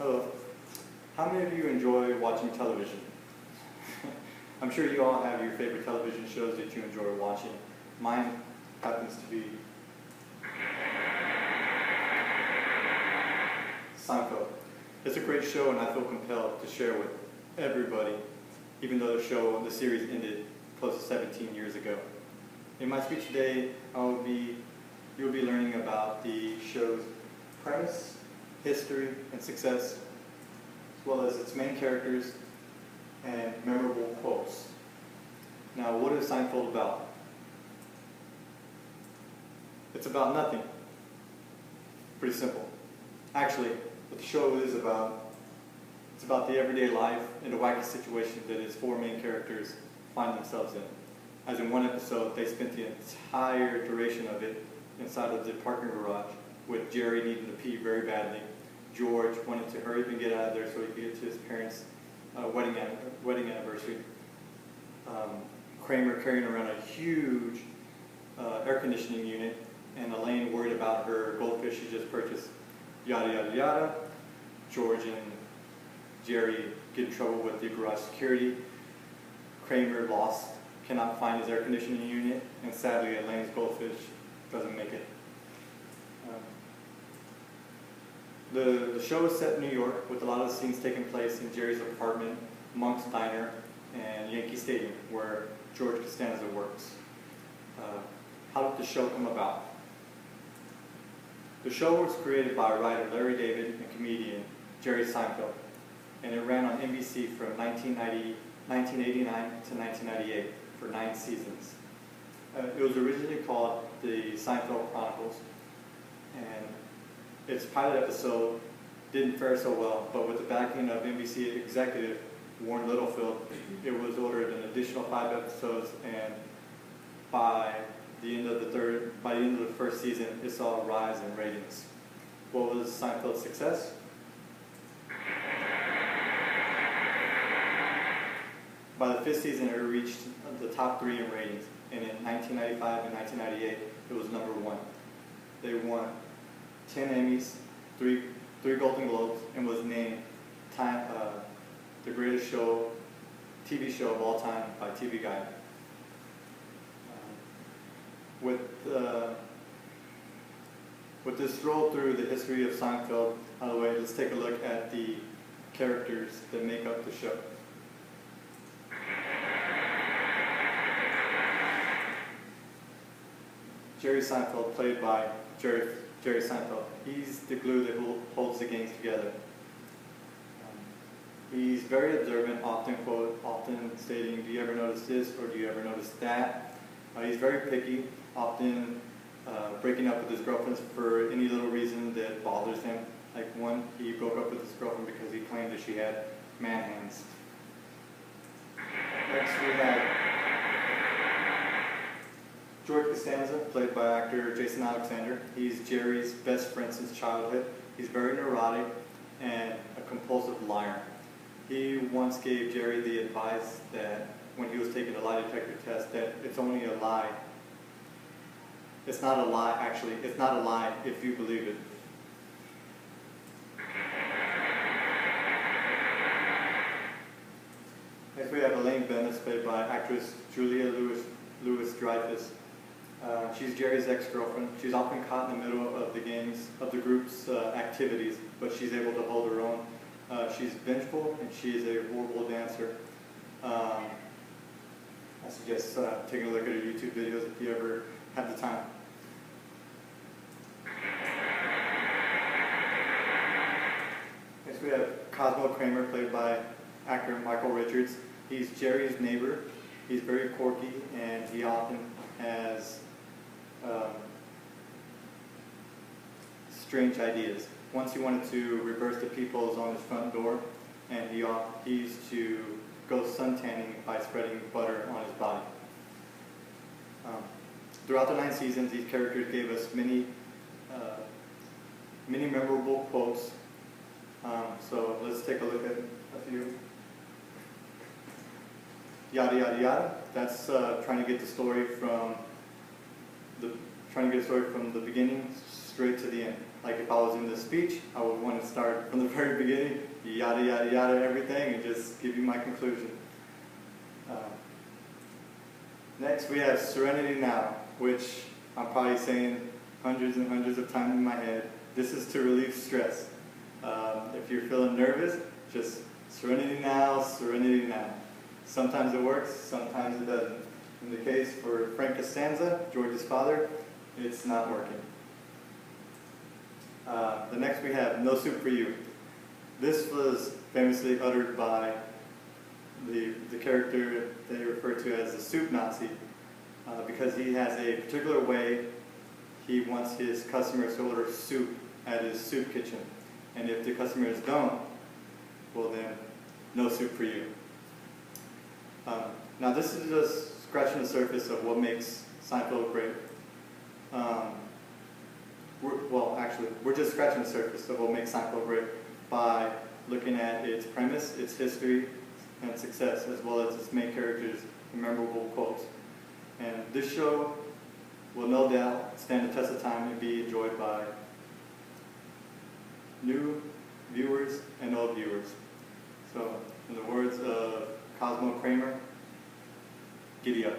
Hello. How many of you enjoy watching television? I'm sure you all have your favorite television shows that you enjoy watching. Mine happens to be Seinfeld. It's a great show and I feel compelled to share with everybody, even though the series ended close to 17 years ago. In my speech today, you'll be learning about the show's premise, history, and success, as well as its main characters and memorable quotes. Now, what is Seinfeld about? It's about nothing. Pretty simple. Actually, what the show is about, it's about the everyday life and the wacky situation that its four main characters find themselves in. As in one episode, they spent the entire duration of it inside of the parking garage, with Jerry needing to pee very badly, George wanted to hurry up and get out of there so he could get to his parents' wedding anniversary, Kramer carrying around a huge air conditioning unit, and Elaine worried about her goldfish she just purchased, yada yada yada. George and Jerry get in trouble with the garage security. Kramer lost, cannot find his air conditioning unit, and sadly Elaine's goldfish doesn't make it. The show is set in New York, with a lot of the scenes taking place in Jerry's apartment, Monk's Diner, and Yankee Stadium, where George Costanza works. How did the show come about? The show was created by writer Larry David and comedian Jerry Seinfeld, and it ran on NBC from 1989 to 1998 for 9 seasons. It was originally called the Seinfeld Chronicles, and its pilot episode didn't fare so well, but with the backing of NBC executive Warren Littlefield, it was ordered an additional 5 episodes, and by the end of the first season, it saw a rise in ratings. What was Seinfeld's success? By the 5th season, it reached the top 3 in ratings, and in 1995 and 1998, it was number 1. They won 10 Emmys, 3 Golden Globes, and was named the greatest TV show of all time by TV Guide. With this stroll through the history of Seinfeld out of the way, let's take a look at the characters that make up the show. Jerry Seinfeld, played by Jerry Seinfeld. He's the glue that holds the gangs together. He's very observant, often stating, "Do you ever notice this?" or "Do you ever notice that?" He's very picky, often breaking up with his girlfriends for any little reason that bothers him. Like he broke up with his girlfriend because he claimed that she had man hands. Next we have George Costanza, played by actor Jason Alexander. He's Jerry's best friend since childhood. He's very neurotic and a compulsive liar. He once gave Jerry the advice that when he was taking a lie detector test, that it's only a lie. It's not a lie, actually. It's not a lie if you believe it. Next we have Elaine Bennis, played by actress Julia Louis-Dreyfus. She's Jerry's ex-girlfriend. She's often caught in the middle of the group's activities, but she's able to hold her own. She's vengeful, and she is a horrible dancer. I suggest taking a look at her YouTube videos if you ever have the time. Next we have Cosmo Kramer, played by actor Michael Richards. He's Jerry's neighbor. He's very quirky, and he often has strange ideas. Once he wanted to reverse the peoples on his front door, and he used to go suntanning by spreading butter on his body. Throughout the 9 seasons, these characters gave us many memorable quotes. So let's take a look at a few. Yada yada yada. That's trying to get the story from the beginning straight to the end. Like if I was in the speech, I would want to start from the very beginning, yada yada yada everything, and just give you my conclusion. Next we have Serenity Now, which I'm probably saying hundreds and hundreds of times in my head. This is to relieve stress. If you're feeling nervous, just Serenity Now, Serenity Now. Sometimes it works, sometimes it doesn't. In the case for Frank Costanza, George's father, it's not working. The next we have No Soup for You. This was famously uttered by the character they refer to as the soup Nazi, because he has a particular way he wants his customers to order soup at his soup kitchen. And if the customers don't, well then, no soup for you. Now this is just scratching the surface of what makes Seinfeld great. We're just scratching the surface of what makes Seinfeld great by looking at its premise, its history, and success, as well as its main characters' memorable quotes. And this show will no doubt stand the test of time and be enjoyed by new viewers and old viewers. So, in the words of Cosmo Kramer, giddy up.